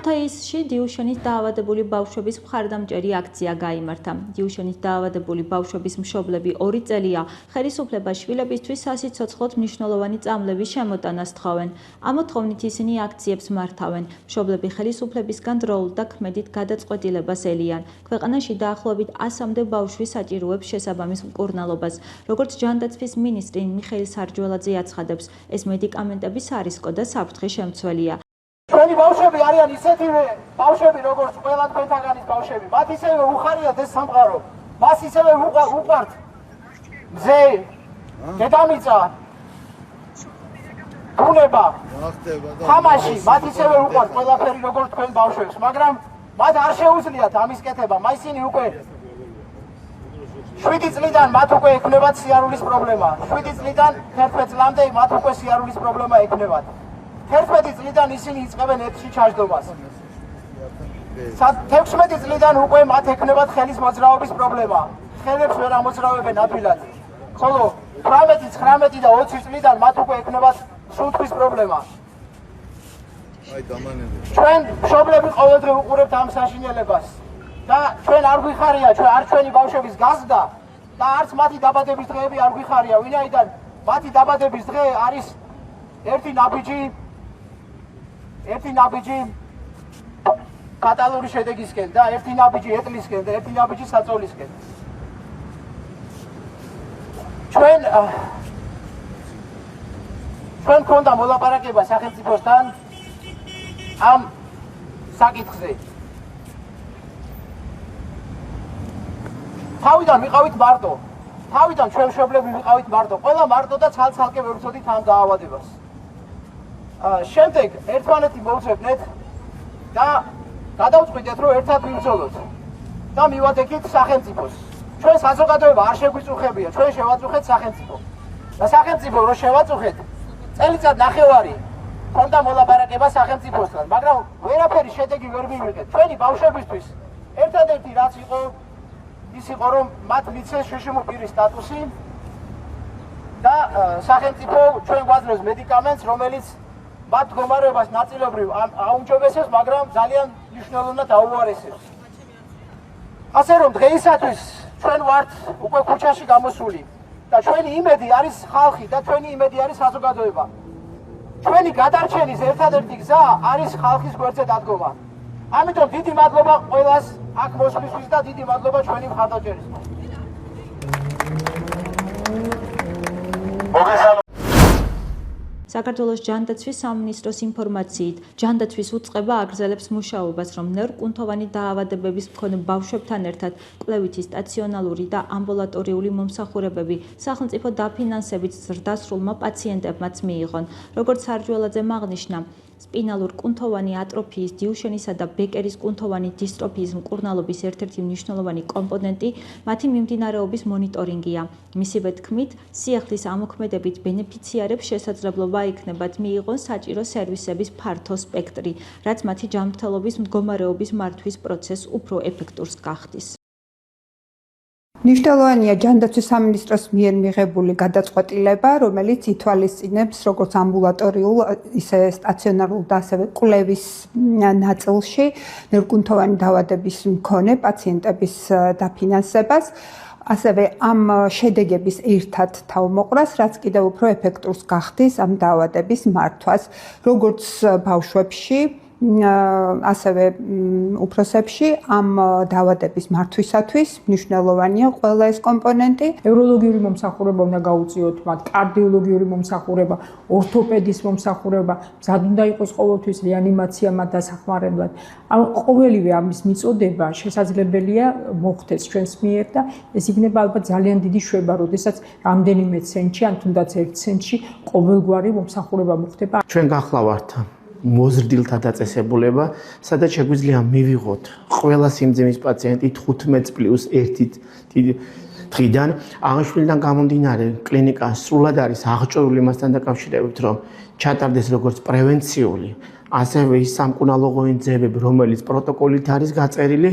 ქუთაისში დიუშენის დაავადებული ბავშვების მხარდამჭერი აქცია გაიმართა. დიუშენის დაავადებული ბავშვების მშობლები 2 წელია ხელისუფლებას შვილებისთვის სასიცოცხლოდ მნიშვნელოვანი წამლების შემოტანას თხოვენ. ამ მოთხოვნით ისინი აქციებს მართავენ. მშობლები ხელისუფლებისგან დროულ და ქმედით გადაწყვეტილებას ელიან. ქვეყანაში დაახლოებით 100-მდე ბავშვი საჭიროებს შესაბამის მკურნალობას. როგორც ჯანდაცვის მინისტრი მიხეილ სარჯველაძე აცხადებს, ეს მედიკამენტები სარისკო და საფრთხის შემცველია. ჩვენი ბავშვები არიან ისეთივე ბავშვები, როგორც ყველა თქვენთაგანის ბავშვები. მათ ისევე უხარიათ ეს სამყარო. მას ისევე უყვართ მზე, დედამიწა, ბუნება, თამაში, მათ ისევე უყვართ ყველაფერი, როგორც თქვენ ბავშვებს, მაგრამ მათ არ შეუძლიათ ამის კეთება. ისინი უკვე 7 წლიდან მათ უკვე ექნებათ სიარულის პრობლემა. 7 წლიდან 11 წლამდე მათ უკვე სიარულის პრობლემა ექნებათ. 11 წლიდან ისინი იწყებენ ეთში ჩაჯდომას. 16 წლიდან უკვე მათ ექნებათ ხელის მოძრაობის პრობლემა. ხელებს ვერ ამოძრავებენ ადვილად. ხოლო 18, 19 და 20 წლიდან მათ უკვე ექნებათ სუნთქვის პრობლემა. ჩვენ მშობლები ყოველდღე უყურებთ ამ საშინელებას და ჩვენ არ გვიხარია, არ ჩვენი ბავშვების გაზრდა და არც მათი დაბადების დღეები არ გვიხარია, ვინაიდან მათი დაბადების დღე არის ერთი ნაბიჯი კატალური შედეგისკენ და ერთი ნაბიჯი ეტლისკენ და ერთი ნაბიჯი საწოლისკენ. ჩვენ გქონდა მოლაპარაკება სახელმწიფოსთან ამ საკითხზე. თავიდან ვიყავით მარტო. თავიდან ჩვენ მშობლები ვიყავით მარტო. ყველა მარტო და ცალ-ცალკე ვერ ვწოდით ამ დაავადებას. შემდეგ ერთმანეთი მოვწებნეთ და გადავწყვიტეთ, რომ ერთად ვიბრძოლოთ და მივადგეთ სახელმწიფოს. ჩვენ საზოგადოება არ შეგვიწუხებია, ჩვენ შევაწუხეთ სახელმწიფო. და სახელმწიფო რო შევაწუხეთ, წელიწად ნახევარი ქონდა მოლაპარაკება სახელმწიფოსთან, მაგრამ ვერაფერი შედეგი ვერ მივიღეთ. ჩვენი ბავშვებისთვის ერთადერთი რაც იყო, ის იყო, რომ მათ მიცეს შშმ პირის სტატუსი და სახელმწიფო ჩვენ გვაძლევს მედიკამენტს, რომელიც მათ მდგომარეობას ნაწილობრივ აუმჯობესებს, მაგრამ ძალიან მნიშვნელოვნად აუარესებს. ასე რომ დღეისათვის ჩვენ ვართ უკვე ქუჩაში გამოსული და ჩვენი იმედი არის ხალხი და ჩვენი იმედი არის საზოგადოება. ჩვენი გადარჩენის ერთადერთი გზა არის ხალხის გვერდზე დადგომა. ამიტომ დიდი მადლობა ყველას აქ მოსვლისთვის და დიდი მადლობა ჩვენი მხარდაჭერისთვის. საქართველოს ჯანდაცვის სამინისტროს ინფორმაციით, ჯანდაცვის უწყება აგრძელებს მუშაობას, რომ ნერვკუნთოვანი დაავადებების მქონე ბავშვებთან ერთად კვლევითი სტაციონალური და ამბულატორიული მომსახურებები სახელმწიფო დაფინანსებით ზრდასრულმა პაციენტებმაც მიიღონ. როგორც სარჯველაძემ აღნიშნა, სპინალურ კუნთოვანი ატროფიის, დიუშენისა და ბეკერის კუნთოვანი დისტროფიის მკურნალობის ერთ-ერთი მნიშვნელოვანი კომპონენტი მათი მიმდინარეობის მონიტორინგია. მისივე თქმით, სიახლის ამოქმედებით ბენეფიციარებს შესაძლებლობა იქნებათ მიიღონ საჭირო სერვისების ფართო სპექტრი, რაც მათი ჯანმრთელობის მდგომარეობის მართვის პროცესს უფრო ეფექტურს გახდის. მნიშვნელოვანია ჯანდაცვის სამინისტროს მიერ მიღებული გადაწყვეტილება, რომელიც ითვალისწინებს როგორც ამბულატორიულ, ისე სტაციონარულ და ასევე კვლევის ნაწილში ნერვკუნთოვანი დაავადების მქონე პაციენტების დაფინანსებას. ასევე ამ შედეგების ერთად თავმოყრას, რაც კიდევ უფრო ეფექტურს გახდის ამ დაავადების მართვას, როგორც ბავშვებში, ასევე უფროსებში ამ დაავადების მართვისათვის მნიშვნელოვანია ყველა ეს კომპონენტი. ნევროლოგიური მომსახურება უნდა გაუწიოთ მათ, კარდიოლოგიური მომსახურება, ორთოპედის მომსახურება, მზად უნდა იყოს ყოველთვის რეანიმაცია მათ დასახმარებლად. ყოველივე ამის მიწოდება შესაძლებელია მოხდეს ჩვენს მიერ და ეს იქნება ალბათ ძალიან დიდი შვება, როდესაც რამდენიმე ცენტში ან თუნდაც 1 ცენტში ყოველგვარი მომსახურება მოხდება. ჩვენ გახლავართ მოზრდილთა დაწესებულება, სადაც შეგვიძლია მივიღოთ ყველა სიმძიმის პაციენტი 15+1 დღიდან. აღნიშნულიდან გამომდინარე, კლინიკა სრულად არის აღჭურვილი მასთან დაკავშირებით, რომ ჩატარდეს როგორც პრევენციული, ასევე ის სამკურნალო ღონისძიებები, რომელიც პროტოკოლით არის გაწერილი.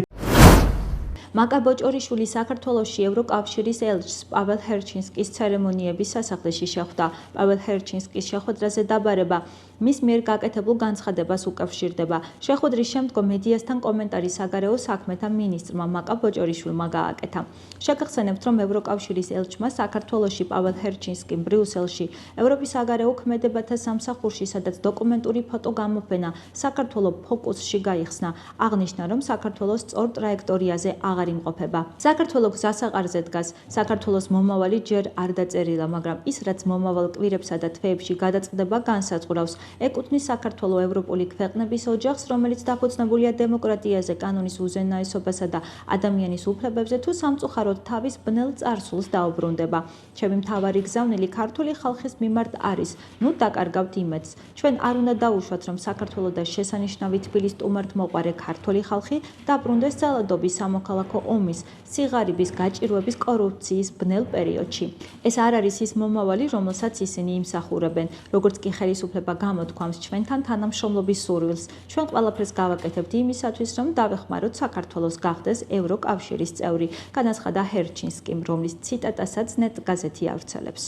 მაკა ბოჭორიშვილი საქართველოში ევროკავშირის ელჩს პაվել ჰერჩინსკის ცერემონიების სასახლეში შეხვდა. პაվել ჰერჩინსკის შეხვედრაზე დაბარება მის მიერ გაკეთებულ განცხადებას უკავშირდება. შეხვედრის შემდგომ მედიასთან კომენტარი საგარეო საქმეთა მინისტრმა მაკა ბოჭორიშვილმა გააკეთა. შეგახსენებთ, რომ ევროკავშირის ელჩმა საქართველოში პაվել ჰერჩინსკიმ ბრიუსელში ევროპის საგარეო ქმედებათა სამსახურში, სადაც დოკუმენტური ფოტო გამოფენა საქართველოს ფოკუსში გაიხსნა. აღნიშნა, რომ საქართველოს სწორ ტრაექტორიაზე აღარ იმყოფება. საქართველოს გზასაყარზე დგას. საქართველოს მომავალი ჯერ არ დაწერილა, მაგრამ ის, რაც მომავალ კვირებსა და თვეებში გადაწყდება, განსაზღვრავს. ეკუთვნის საქართველოს ევროპული ქვეყნების ოჯახს, რომელიც დაფუძნებულია დემოკრატიაზე, კანონის უზენაესობასა და ადამიანის უფლებებზე, თუ სამწუხაროდ თავის ბნელ წარსულს დაუბრუნდება. ჩემი მთავარი გზავნილი ქართული ხალხის მიმართ არის, ნუ დაკარგავთ იმედს. ჩვენ არ უნდა დაუშვათ, რომ საქართველოს და შესანიშნავი თბილის სტუმართმოყვარე ქართული ხალხი დაბრუნდეს ძალადობის, სამოქალაქო ომის, სიღარიბის, გაჭირვების, კორუფციის ბნელ პერიოდში. ეს არ არის ის მომავალი, რომელსაც ისინი იმსახურებენ, როგორც კი ხელისუფლება გამოთქვამს ჩვენთან თანამშრომლობის სურვილს. ჩვენ ყველაფერს გავაკეთებთ იმისათვის, რომ დავეხმაროთ საქართველოს გახდეს ევროკავშირის წევრი, განაცხადა ჰერჩინსკიმ, რომლის ციტატასაც ნეტ გაზეთი ავრცელებს.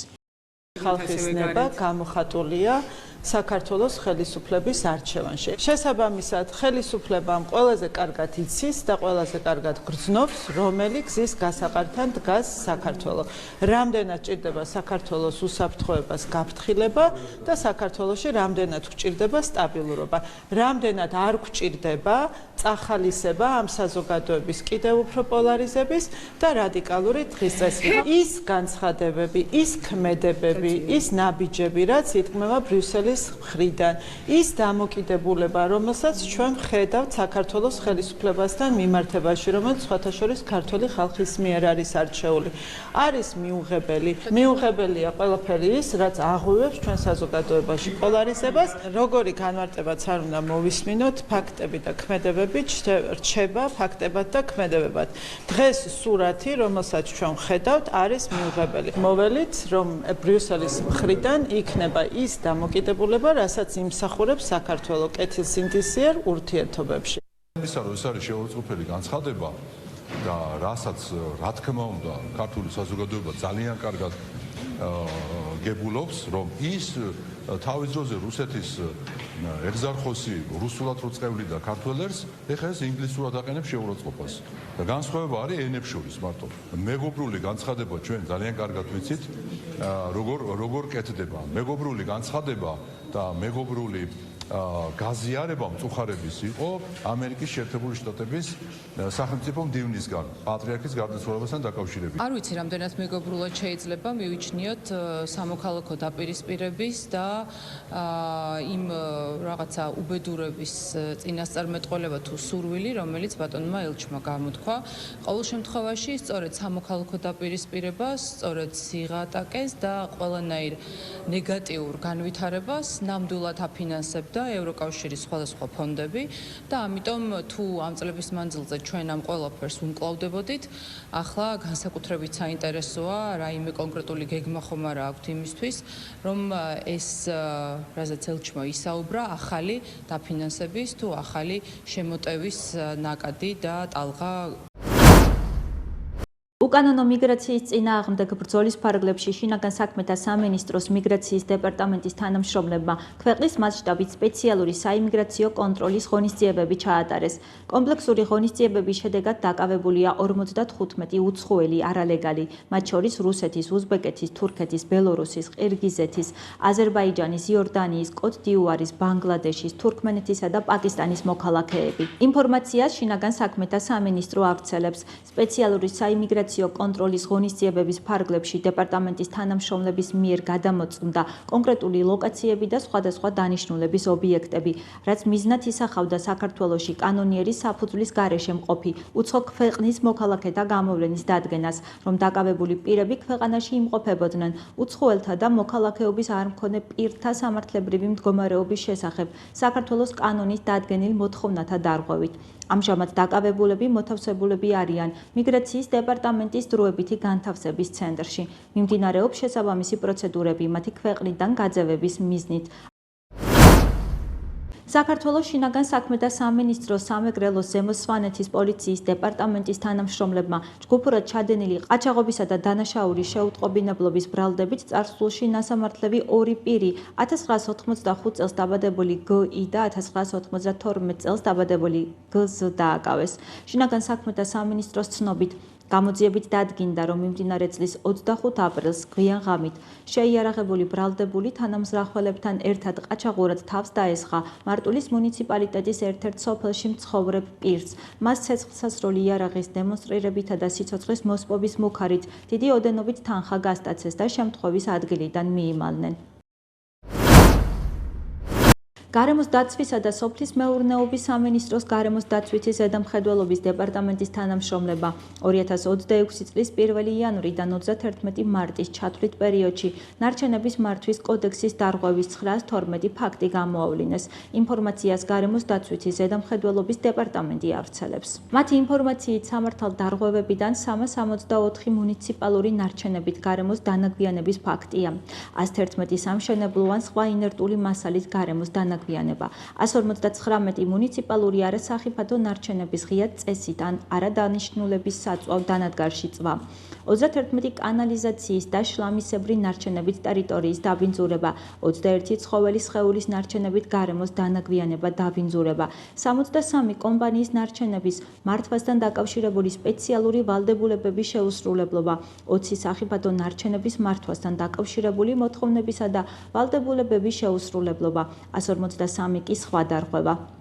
ხალხის ნება გამოხატულია საქართველოს ხელისუფლების არჩევანში. შესაბამისად, ხელისუფლებამ ყველაზე კარგად იცის და ყველაზე კარგად გრძნობს, რომელი გზის გასაყართან დგას საქართველო. რამდენად ჭირდება საქართველოს უსაფრთხოებას გაფრთხილება და საქართველოში რამდენად გვჭირდება სტაბილურობა. რამდენად არ გვჭირდება წახალისება ამ საზოგადოების კიდევ უფრო პოლარიზების და რადიკალური დღის წესრიგი. ის განცხადებები, ის ქმედებები, ის ნაბიჯები, რაც ითქმება ბრიუსელის მხრიდან, ის დამოკიდებულება, რომელსაც ჩვენ ვხედავთ საქართველოს ხელისუფლებასთან მიმართებაში, რომელიც სხვათა შორის ქართული ხალხის მიერ არის არჩეული, არის მიუღებელი. მიუღებელია ყველაფერი ის, რაც აღვივებს ჩვენ საზოგადოებაში პოლარიზებას. როგორი განმარტებაც არ უნდა მოვისმინოთ, ფაქტები და ქმედებები რჩება ფაქტებად და ქმედებებად. დღეს სურათი, რომელსაც ჩვენ ვხედავთ, არის მიუღებელი. მოველით, რომ ბრიუსელის მხრიდან იქნება ის დამოკიდებულება, რასაც იმსახურებს საქართველოს კეთილსინდისიერ ურთიერთობებში. ის არის შეურაცხმყოფელი განცხადება და რასაც რა თქმა უნდა ქართული საზოგადოება ძალიან კარგად გებულობს, რომ ის თავის დროზე რუსეთის ეგზარხოსი რუსულად რო წევლიდა ქართველებს, ეხლა ეს ინგლისურად აყენებს შეურაცხყოფას. და განსხვავება არის ენებს შორის მარტო. მეგობრული განცხადება ჩვენ ძალიან კარგად ვიცით, როგორ კეთდება. მეგობრული განცხადება და მეგობრული გაზიარება მწუხარების იყო ამერიკის შეერთებული შტატების სახელმწიფო მდივნისგან პატრიარქის გარდაცვალებასთან დაკავშირებით. არ ვიცი, რამდენად მეგობრულად შეიძლება მივიჩნიოთ სამოქალაქო დაპირისპირების და იმ რაღაცა უბედურების წინასწარმეტყველება თუ სურვილი, რომელიც ბატონმა ელჩმა გამოთქვა. ყოველ შემთხვევაში, სწორედ სამოქალაქო დაპირისპირებას, სწორედ სიღატაკეს და ყველანაირ ნეგატიურ განვითარებას ნამდვილად აფინანსებდა ევროკავშირის სხვადასხვა ფონდები და ამიტომ თუ ამ წლების მანძილზე ჩვენ ამ ყველაფერს უმკლავდებოდით, ახლა განსაკუთრებით საინტერესოა რაიმე კონკრეტული გეგმა ხომ არა აქვთ იმისთვის, რომ ეს რაზეც ელჩმა ისაუბრა, ახალი დაფინანსების თუ ახალი შემოტევის ნაკადი და ტალღა. უკანონო მიგრაციის წინააღმდეგ ბრძოლის ფარგლებში შინაგან საქმეთა სამინისტროს მიგრაციის დეპარტამენტის თანამშრომლებმა ქვეყნის მასშტაბით სპეციალური საიმიგრაციო კონტროლის ღონისძიებები ჩაატარეს. კომპლექსური ღონისძიებების შედეგად დაკავებულია 55 უცხოელი არალეგალი, მათ შორის რუსეთის, უზბეკეთის, თურქეთის, ბელორუსის, ყირგიზეთის, აზერბაიჯანის, იორდანიის, კოტ-დიუარის, ბანგლადეშის, თურქმენეთისა და პაკისტანის მოქალაქეები. ინფორმაციას შინაგან საქმეთა სამინისტრო ავრცელებს. სპეციალური საიმიგრაციო კონტროლის ღონისძიებების ფარგლებში დეპარტამენტის თანამშრომლების მიერ გადამოწმდა კონკრეტული ლოკაციები და სხვადასხვა დანიშნულების ობიექტები, რაც მიზნად ისახავდა საქართველოში კანონიერი საფუძვლის გარეშე მყოფი უცხო ქვეყნის მოქალაქეთა გამოვლენის დადგენას, რომ დაკავებული პირები ქვეყანაში იმყოფებოდნენ უცხოელთა და მოქალაქეობის არ მქონე პირთა სამართლებრივი მდგომარეობის შესახებ საქართველოს კანონის დადგენილ მოთხოვნათა დარღვევით. ამჟამად დაკავებულები მოთავსებულები არიან მიგრაციის დეპარტამენტის დროებითი განთავსების ცენტრში. მიმდინარეობს შესაბამისი პროცედურები მათი ქვეყნიდან გაძევების მიზნით. საქართველოს შინაგან საქმეთა სამინისტროს სამეგრელოს ზემო სვანეთის პოლიციის დეპარტამენტის თანამშრომლებმა ჯგუფურად ჩადენილი ყაჩაღობისა და დანაშაულის შეუტყობინებლობის ბრალდებით წარსულში ნასამართლები ორი პირი 1985 წელს დაბადებული G.I. და 1992 წელს დაბადებული G.Z. დააკავეს. შინაგან საქმეთა სამინისტროს ცნობით გამოძიებით დადგინდა, რომ მიმდინარე წლის 25 აპრილს გვიან ღამით შეიარაღებული ბრალდებული თანამზრახველებთან ერთად ყაჩაღურად თავს დაესხა მარტვილის მუნიციპალიტეტის ერთ-ერთ სოფელში მცხოვრებ პირს. მას ცეცხლსასროლი იარაღის დემონსტრირებითა და სიცოცხლის მოსპობის მუქარით დიდი ოდენობით თანხა გასტაცეს და შემთხვევის ადგილიდან მიიმალნენ. გარემოს დაცვისა და სოფლის მეურნეობის სამინისტროს გარემოს დაცვითი ზედამხედველობის დეპარტამენტის თანამშრომლებმა 2026 წლის 1 იანვრიდან 31 მარტის ჩათვლით პერიოდში ნარჩენების მართვის კოდექსის დარღვევის 912 ფაქტი გამოავლინეს. ინფორმაციას გარემოს დაცვითი ზედამხედველობის დეპარტამენტი ავრცელებს. მათი ინფორმაციით სამართალ დარღვევებიდან 364 მუნიციპალური ნარჩენებით გარემოს დანაგვიანების ფაქტია. 111 სამშენებლო ან სხვა ინერტული მასალის გარემოს დანაგვიანება. 159 მუნიციპალური არასახიფათო ნარჩენების ღია წესით ან არადანიშნულების საწვავ დანადგარში წვა. 31 კანალიზაციის და შლამისებრი ნარჩენებით ტერიტორიის დაბინძურება, 21 ცხოველის სხეულის ნარჩენებით გარემოს დანაგვიანება დაბინძურება, 63 კომპანიის ნარჩენების მართვასთან დაკავშირებული სპეციალური ვალდებულებების შეუსრულებლობა, 20 სახიფათო ნარჩენების მართვასთან დაკავშირებული მოთხოვნებისა და ვალდებულებების შეუსრულებლობა, 153 კი სხვა დარღვევა.